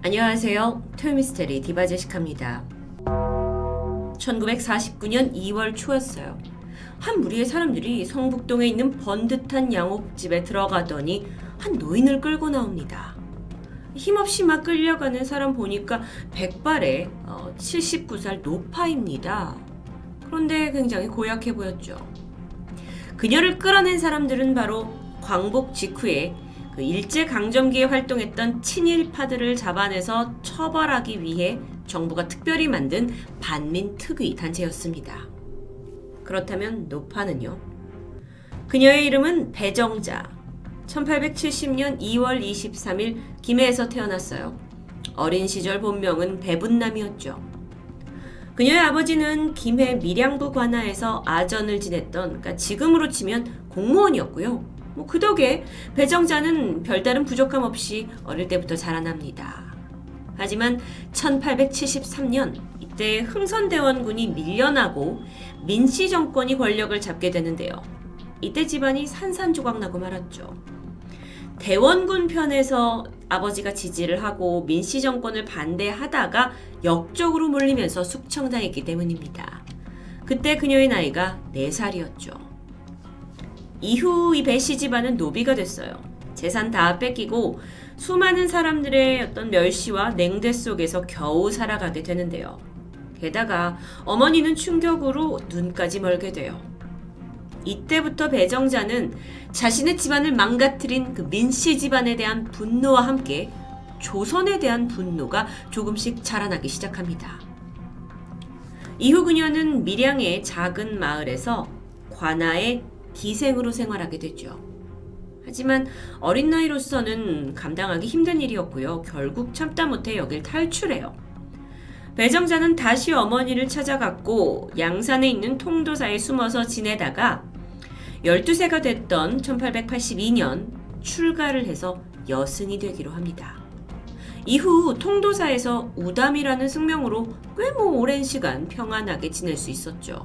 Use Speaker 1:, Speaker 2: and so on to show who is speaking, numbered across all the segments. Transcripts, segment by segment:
Speaker 1: 안녕하세요. 토요미스테리 디바 제시카입니다. 1949년 2월 초였어요. 한 무리의 사람들이 성북동에 있는 번듯한 양옥집에 들어가더니 한 노인을 끌고 나옵니다. 힘없이 막 끌려가는 사람 보니까 백발의 79살 노파입니다. 그런데 굉장히 고약해 보였죠. 그녀를 끌어낸 사람들은 바로 광복 직후에 일제강점기에 활동했던 친일파들을 잡아내서 처벌하기 위해 정부가 특별히 만든 반민특위 단체였습니다. 그렇다면 노파는요? 그녀의 이름은 배정자. 1870년 2월 23일 김해에서 태어났어요. 어린 시절 본명은 배분남이었죠. 그녀의 아버지는 김해 밀양부 관아에서 아전을 지냈던, 그러니까 지금으로 치면 공무원이었고요. 그 덕에 배정자는 별다른 부족함 없이 어릴 때부터 자라납니다. 하지만 1873년 이때 흥선대원군이 밀려나고 민씨 정권이 권력을 잡게 되는데요. 이때 집안이 산산조각나고 말았죠. 대원군 편에서 아버지가 지지를 하고 민씨 정권을 반대하다가 역적으로 몰리면서 숙청당했기 때문입니다. 그때 그녀의 나이가 4살이었죠. 이후 이 배씨 집안은 노비가 됐어요. 재산 다 뺏기고 수많은 사람들의 어떤 멸시와 냉대 속에서 겨우 살아가게 되는데요. 게다가 어머니는 충격으로 눈까지 멀게 돼요. 이때부터 배정자는 자신의 집안을 망가뜨린 그 민씨 집안에 대한 분노와 함께 조선에 대한 분노가 조금씩 자라나기 시작합니다. 이후 그녀는 밀양의 작은 마을에서 관아의 기생으로 생활하게 되죠. 하지만 어린 나이로서는 감당하기 힘든 일이었고요. 결국 참다 못해 여길 탈출해요. 배정자는 다시 어머니를 찾아갔고 양산에 있는 통도사에 숨어서 지내다가 12세가 됐던 1882년 출가를 해서 여승이 되기로 합니다. 이후 통도사에서 우담이라는 승명으로 꽤 오랜 시간 평안하게 지낼 수 있었죠.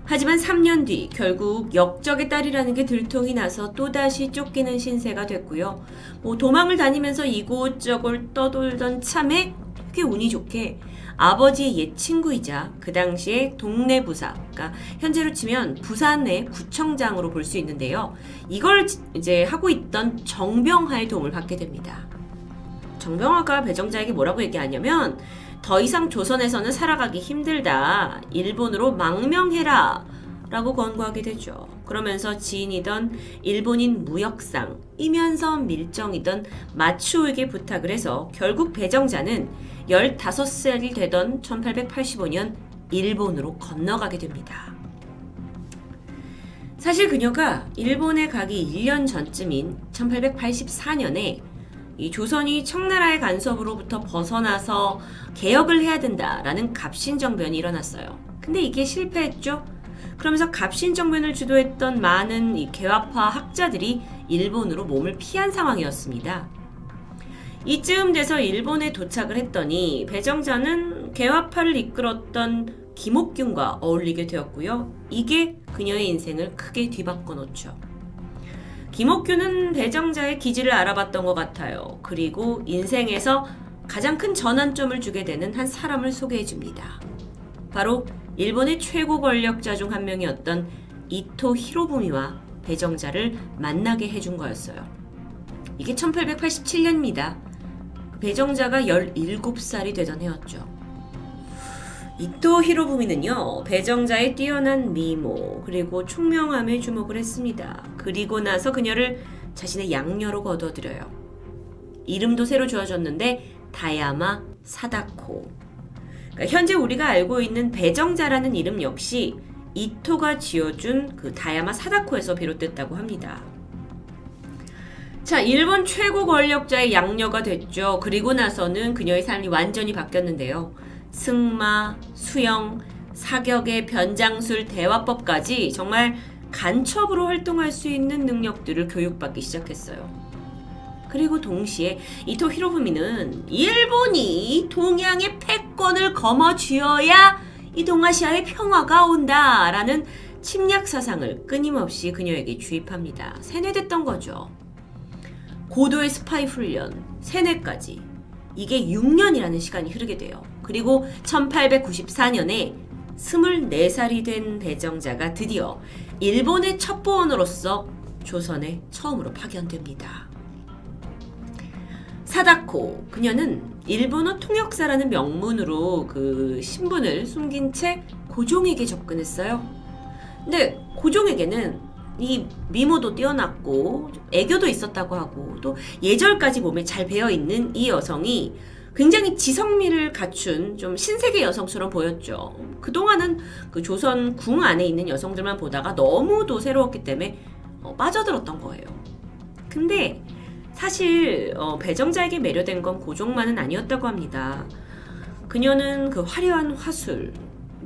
Speaker 1: 하지만 3년 뒤 결국 역적의 딸이라는 게 들통이 나서 또다시 쫓기는 신세가 됐고요. 도망을 다니면서 이곳저곳 떠돌던 참에 꽤 운이 좋게 아버지의 옛 친구이자 그 당시에 동네 부사, 그러니까 현재로 치면 부산의 구청장으로 볼 수 있는데요. 이걸 이제 하고 있던 정병하의 도움을 받게 됩니다. 정병하가 배정자에게 뭐라고 얘기하냐면 더 이상 조선에서는 살아가기 힘들다. 일본으로 망명해라. 라고 권고하게 되죠. 그러면서 지인이던 일본인 무역상 이면서 밀정이던 마츠오에게 부탁을 해서 결국 배정자는 15살이 되던 1885년 일본으로 건너가게 됩니다. 사실 그녀가 일본에 가기 1년 전쯤인 1884년에 이 조선이 청나라의 간섭으로부터 벗어나서 개혁을 해야 된다라는 갑신정변이 일어났어요. 근데 이게 실패했죠. 그러면서 갑신정변을 주도했던 많은 이 개화파 학자들이 일본으로 몸을 피한 상황이었습니다. 이쯤 돼서 일본에 도착을 했더니 배정자는 개화파를 이끌었던 김옥균과 어울리게 되었고요. 이게 그녀의 인생을 크게 뒤바꿔 놓죠. 김옥균은 배정자의 기질을 알아봤던 것 같아요. 그리고 인생에서 가장 큰 전환점을 주게 되는 한 사람을 소개해 줍니다. 바로 일본의 최고 권력자 중 한 명이었던 이토 히로부미와 배정자를 만나게 해준 거였어요. 이게 1887년입니다. 배정자가 17살이 되던 해였죠. 이토 히로부미는요, 배정자의 뛰어난 미모 그리고 총명함에 주목을 했습니다. 그리고 나서 그녀를 자신의 양녀로 거둬들여요. 이름도 새로 지어줬는데 다야마 사다코. 그러니까 현재 우리가 알고 있는 배정자라는 이름 역시 이토가 지어준 그 다야마 사다코에서 비롯됐다고 합니다. 자, 일본 최고 권력자의 양녀가 됐죠. 그리고 나서는 그녀의 삶이 완전히 바뀌었는데요. 승마, 수영, 사격의 변장술, 대화법까지 정말 간첩으로 활동할 수 있는 능력들을 교육받기 시작했어요. 그리고 동시에 이토 히로부미는 일본이 동양의 패권을 거머쥐어야 이 동아시아의 평화가 온다라는 침략 사상을 끊임없이 그녀에게 주입합니다. 세뇌됐던 거죠. 고도의 스파이 훈련, 세뇌까지. 이게 6년이라는 시간이 흐르게 돼요. 그리고 1894년에 24살이 된 배정자가 드디어 일본의 첩보원으로서 조선에 처음으로 파견됩니다. 사다코, 그녀는 일본어 통역사라는 명문으로 그 신분을 숨긴 채 고종에게 접근했어요. 근데 고종에게는 이 미모도 뛰어났고 애교도 있었다고 하고 또 예절까지 몸에 잘 배어있는 이 여성이 굉장히 지성미를 갖춘 좀 신세계 여성처럼 보였죠. 그동안은 그 조선 궁 안에 있는 여성들만 보다가 너무도 새로웠기 때문에 빠져들었던 거예요. 근데 사실 배정자에게 매료된 건 고종만은 아니었다고 합니다. 그녀는 그 화려한 화술을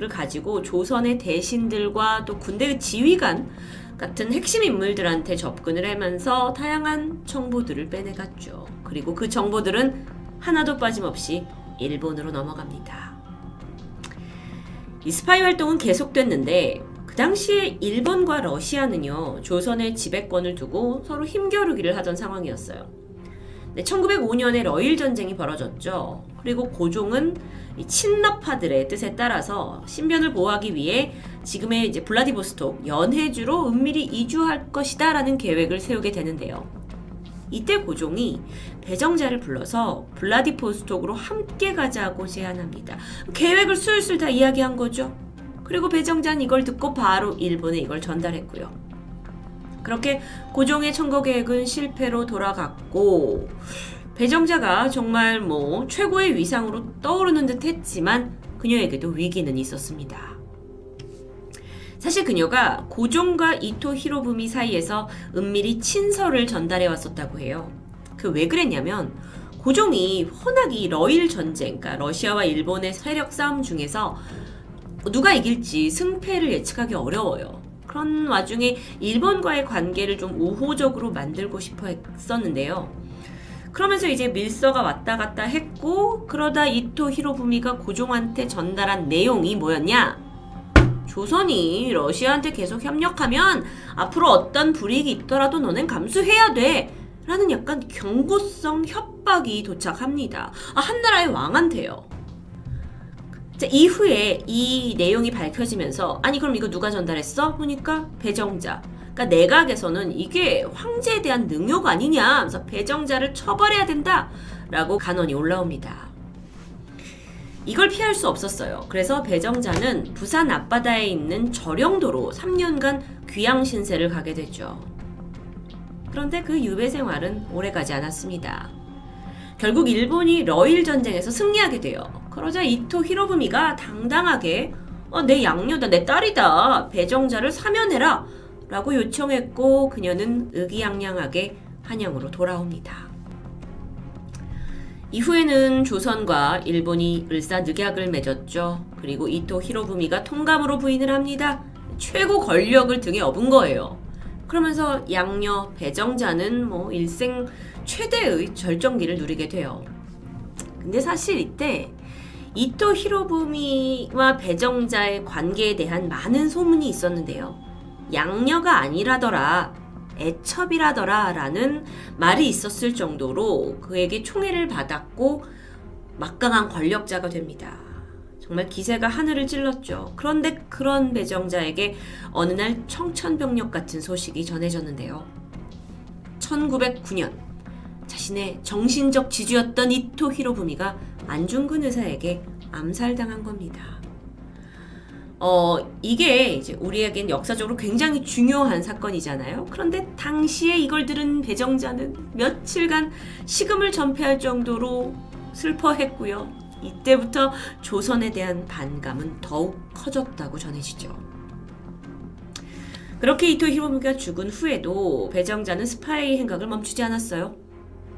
Speaker 1: 가지고 조선의 대신들과 또 군대의 지휘관 같은 핵심 인물들한테 접근을 하면서 다양한 정보들을 빼내갔죠. 그리고 그 정보들은 하나도 빠짐없이 일본으로 넘어갑니다. 이 스파이 활동은 계속됐는데 그 당시에 일본과 러시아는요, 조선의 지배권을 두고 서로 힘겨루기를 하던 상황이었어요. 1905년에 러일 전쟁이 벌어졌죠. 그리고 고종은 이 친러파들의 뜻에 따라서 신변을 보호하기 위해 지금의 이제 블라디보스톡 연해주로 은밀히 이주할 것이다라는 계획을 세우게 되는데요. 이때 고종이 배정자를 불러서 블라디보스톡으로 함께 가자고 제안합니다. 계획을 술술 다 이야기한 거죠. 그리고 배정자는 이걸 듣고 바로 일본에 이걸 전달했고요. 그렇게 고종의 청거 계획은 실패로 돌아갔고 배정자가 정말 최고의 위상으로 떠오르는 듯 했지만 그녀에게도 위기는 있었습니다. 사실 그녀가 고종과 이토 히로부미 사이에서 은밀히 친서를 전달해 왔었다고 해요. 그 왜 그랬냐면 고종이 워낙 이 러일 전쟁, 그러니까 러시아와 일본의 세력 싸움 중에서 누가 이길지 승패를 예측하기 어려워요. 그런 와중에 일본과의 관계를 좀 우호적으로 만들고 싶어 했었는데요. 그러면서 이제 밀서가 왔다 갔다 했고 그러다 이토 히로부미가 고종한테 전달한 내용이 뭐였냐? 조선이 러시아한테 계속 협력하면 앞으로 어떤 불이익이 있더라도 너넨 감수해야 돼 라는 약간 경고성 협박이 도착합니다. 한 나라의 왕한테요. 자, 이후에 이 내용이 밝혀지면서 아니 그럼 이거 누가 전달했어? 보니까 배정자. 그러니까 내각에서는 이게 황제에 대한 능욕 아니냐, 그래서 배정자를 처벌해야 된다라고 간언이 올라옵니다. 이걸 피할 수 없었어요. 그래서 배정자는 부산 앞바다에 있는 절영도로 3년간 귀양 신세를 가게 되죠. 그런데 그 유배 생활은 오래가지 않았습니다. 결국 일본이 러일 전쟁에서 승리하게 돼요. 그러자 이토 히로부미가 당당하게 내 양녀다, 내 딸이다, 배정자를 사면해라 라고 요청했고 그녀는 의기양양하게 한양으로 돌아옵니다. 이후에는 조선과 일본이 을사늑약을 맺었죠. 그리고 이토 히로부미가 통감으로 부인을 합니다. 최고 권력을 등에 업은 거예요. 그러면서 양녀 배정자는 일생 최대의 절정기를 누리게 돼요. 근데 사실 이때 이토 히로부미와 배정자의 관계에 대한 많은 소문이 있었는데요. 양녀가 아니라더라, 애첩이라더라 라는 말이 있었을 정도로 그에게 총애를 받았고 막강한 권력자가 됩니다. 정말 기세가 하늘을 찔렀죠. 그런데 그런 배정자에게 어느 날 청천벽력 같은 소식이 전해졌는데요. 1909년 자신의 정신적 지주였던 이토 히로부미가 안중근 의사에게 암살당한 겁니다. 이게 이제 우리에겐 역사적으로 굉장히 중요한 사건이잖아요. 그런데 당시에 이걸 들은 배정자는 며칠간 식음을 전폐할 정도로 슬퍼했고요. 이때부터 조선에 대한 반감은 더욱 커졌다고 전해지죠. 그렇게 이토 히로부미가 죽은 후에도 배정자는 스파이 행각을 멈추지 않았어요.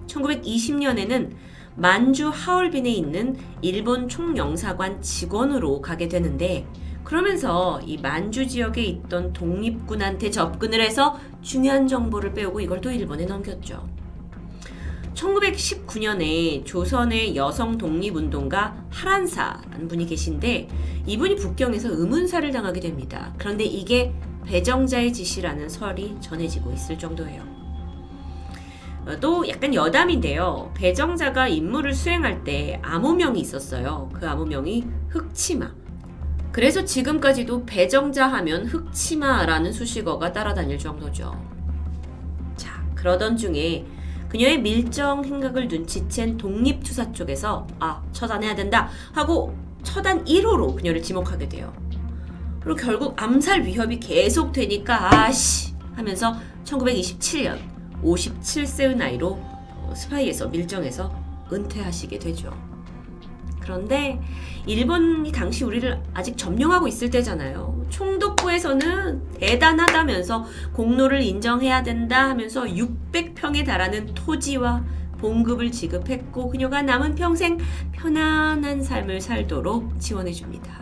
Speaker 1: 1920년에는 만주 하얼빈에 있는 일본 총영사관 직원으로 가게 되는데 그러면서 이 만주 지역에 있던 독립군한테 접근을 해서 중요한 정보를 빼오고 이걸 또 일본에 넘겼죠. 1919년에 조선의 여성 독립운동가 하란사라는 분이 계신데 이분이 북경에서 의문사를 당하게 됩니다. 그런데 이게 배정자의 짓이라는 설이 전해지고 있을 정도예요. 또 약간 여담인데요. 배정자가 임무를 수행할 때 암호명이 있었어요. 그 암호명이 흑치마. 그래서 지금까지도 배정자 하면 흑치마라는 수식어가 따라다닐 정도죠. 자, 그러던 중에 그녀의 밀정 행각을 눈치챈 독립투사 쪽에서 처단해야 된다 하고 처단 1호로 그녀를 지목하게 돼요. 그리고 결국 암살 위협이 계속되니까 하면서 1927년 57세의 나이로 스파이에서 밀정에서 은퇴하시게 되죠. 그런데 일본이 당시 우리를 아직 점령하고 있을 때잖아요. 총독부에서는 대단하다면서 공로를 인정해야 된다 하면서 600평에 달하는 토지와 봉급을 지급했고 그녀가 남은 평생 편안한 삶을 살도록 지원해줍니다.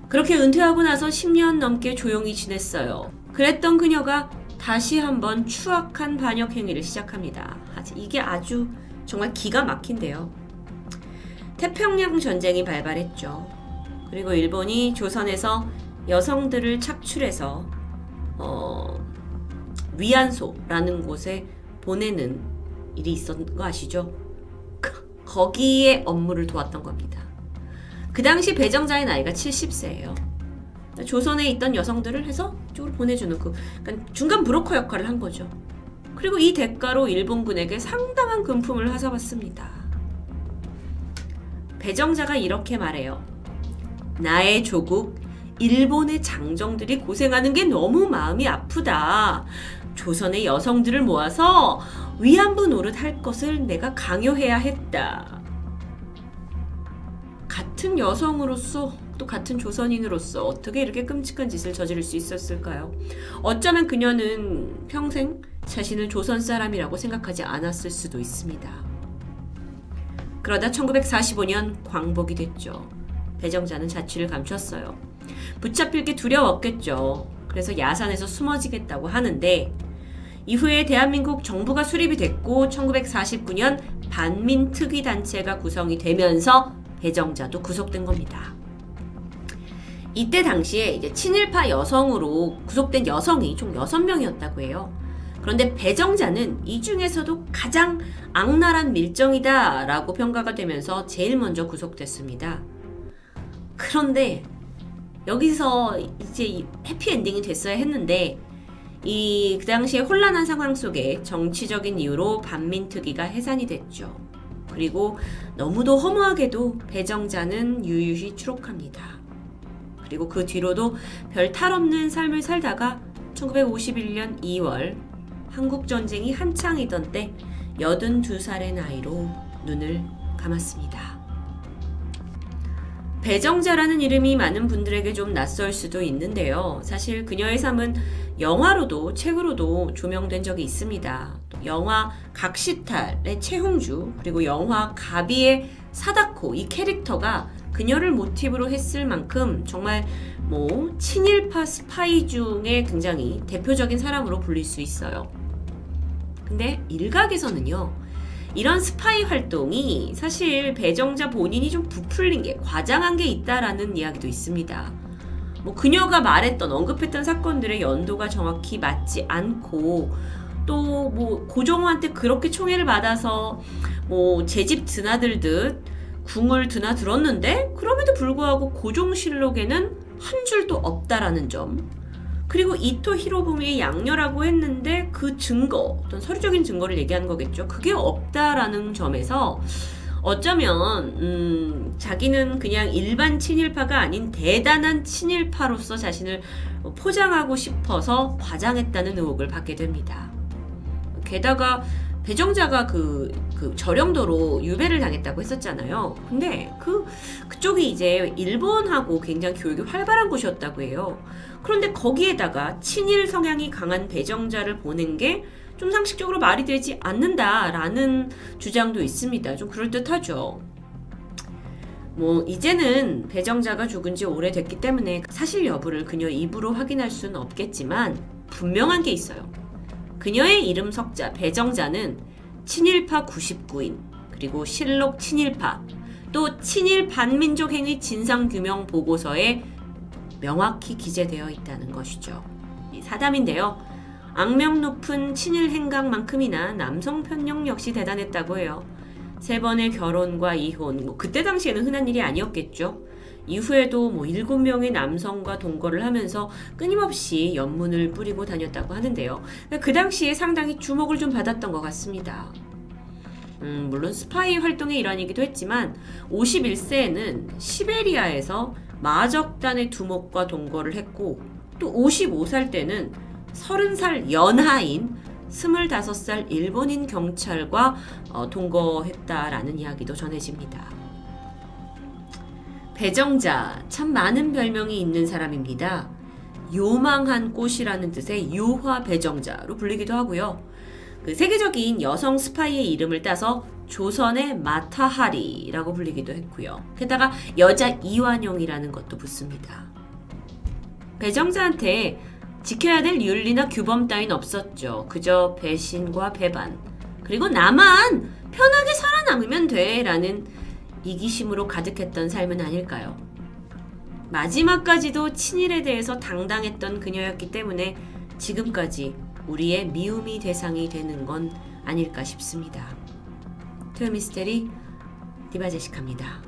Speaker 1: 그렇게 은퇴하고 나서 10년 넘게 조용히 지냈어요. 그랬던 그녀가 다시 한번 추악한 반역 행위를 시작합니다. 이게 아주 정말 기가 막힌데요. 태평양 전쟁이 발발했죠. 그리고 일본이 조선에서 여성들을 착출해서 위안소라는 곳에 보내는 일이 있었던 거 아시죠? 거기에 업무를 도왔던 겁니다. 그 당시 배정자의 나이가 70세예요. 조선에 있던 여성들을 해서 이쪽으로 보내주는 그러니까 중간 브로커 역할을 한 거죠. 그리고 이 대가로 일본군에게 상당한 금품을 하사받습니다. 배정자가 이렇게 말해요. 나의 조국 일본의 장정들이 고생하는 게 너무 마음이 아프다. 조선의 여성들을 모아서 위안부 노릇할 것을 내가 강요해야 했다. 같은 여성으로서 또 같은 조선인으로서 어떻게 이렇게 끔찍한 짓을 저지를 수 있었을까요? 어쩌면 그녀는 평생 자신을 조선 사람이라고 생각하지 않았을 수도 있습니다. 그러다 1945년 광복이 됐죠. 배정자는 자취를 감췄어요. 붙잡힐 게 두려웠겠죠. 그래서 야산에서 숨어지겠다고 하는데 이후에 대한민국 정부가 수립이 됐고 1949년 반민특위단체가 구성이 되면서 배정자도 구속된 겁니다. 이때 당시에 이제 친일파 여성으로 구속된 여성이 총 6명이었다고 해요. 그런데 배정자는 이 중에서도 가장 악랄한 밀정이다 라고 평가가 되면서 제일 먼저 구속됐습니다. 그런데 여기서 이제 해피엔딩이 됐어야 했는데 그 당시에 혼란한 상황 속에 정치적인 이유로 반민특위가 해산이 됐죠. 그리고 너무도 허무하게도 배정자는 유유히 추록합니다. 그리고 그 뒤로도 별 탈 없는 삶을 살다가 1951년 2월 한국전쟁이 한창이던 때 82살의 나이로 눈을 감았습니다. 배정자라는 이름이 많은 분들에게 좀 낯설 수도 있는데요. 사실 그녀의 삶은 영화로도 책으로도 조명된 적이 있습니다. 영화 각시탈의 최홍주 그리고 영화 가비의 사다코 이 캐릭터가 그녀를 모티브로 했을 만큼 정말 친일파 스파이 중에 굉장히 대표적인 사람으로 불릴 수 있어요. 근데 일각에서는요, 이런 스파이 활동이 사실 배정자 본인이 좀 부풀린 게 과장한 게 있다라는 이야기도 있습니다. 그녀가 말했던 언급했던 사건들의 연도가 정확히 맞지 않고 또 고종호한테 그렇게 총애를 받아서 제 집 드나들듯 궁을 드나들었는데 그럼에도 불구하고 고종실록에는 한 줄도 없다라는 점, 그리고 이토 히로부미의 양녀라고 했는데 그 증거, 어떤 서류적인 증거를 얘기하는 거겠죠. 그게 없다라는 점에서 어쩌면 자기는 그냥 일반 친일파가 아닌 대단한 친일파로서 자신을 포장하고 싶어서 과장했다는 의혹을 받게 됩니다. 게다가 배정자가 그 저령도로 유배를 당했다고 했었잖아요. 근데 그쪽이 이제 일본하고 굉장히 교육이 활발한 곳이었다고 해요. 그런데 거기에다가 친일 성향이 강한 배정자를 보낸 게 좀 상식적으로 말이 되지 않는다라는 주장도 있습니다. 좀 그럴듯하죠. 이제는 배정자가 죽은 지 오래됐기 때문에 사실 여부를 그녀 입으로 확인할 수는 없겠지만 분명한 게 있어요. 그녀의 이름 석자 배정자는 친일파 99인, 그리고 실록 친일파, 또 친일 반민족 행위 진상규명 보고서에 명확히 기재되어 있다는 것이죠. 이 사담인데요. 악명 높은 친일 행각만큼이나 남성 편력 역시 대단했다고 해요. 3번의 결혼과 이혼, 그때 당시에는 흔한 일이 아니었겠죠. 이후에도 7명의 남성과 동거를 하면서 끊임없이 연문을 뿌리고 다녔다고 하는데요. 그 당시에 상당히 주목을 좀 받았던 것 같습니다. 물론 스파이 활동의 일환이기도 했지만 51세에는 시베리아에서 마적단의 두목과 동거를 했고, 또 55살 때는 30살 연하인 25살 일본인 경찰과 동거했다라는 이야기도 전해집니다. 배정자, 참 많은 별명이 있는 사람입니다. 요망한 꽃이라는 뜻의 요화 배정자로 불리기도 하고요. 그 세계적인 여성 스파이의 이름을 따서 조선의 마타하리라고 불리기도 했고요. 게다가 여자 이완용이라는 것도 붙습니다. 배정자한테 지켜야 될 윤리나 규범 따윈 없었죠. 그저 배신과 배반, 그리고 나만 편하게 살아남으면 돼 라는 이기심으로 가득했던 삶은 아닐까요? 마지막까지도 친일에 대해서 당당했던 그녀였기 때문에 지금까지 우리의 미움의 대상이 되는 건 아닐까 싶습니다. 토요미스테리 디바제시카입니다.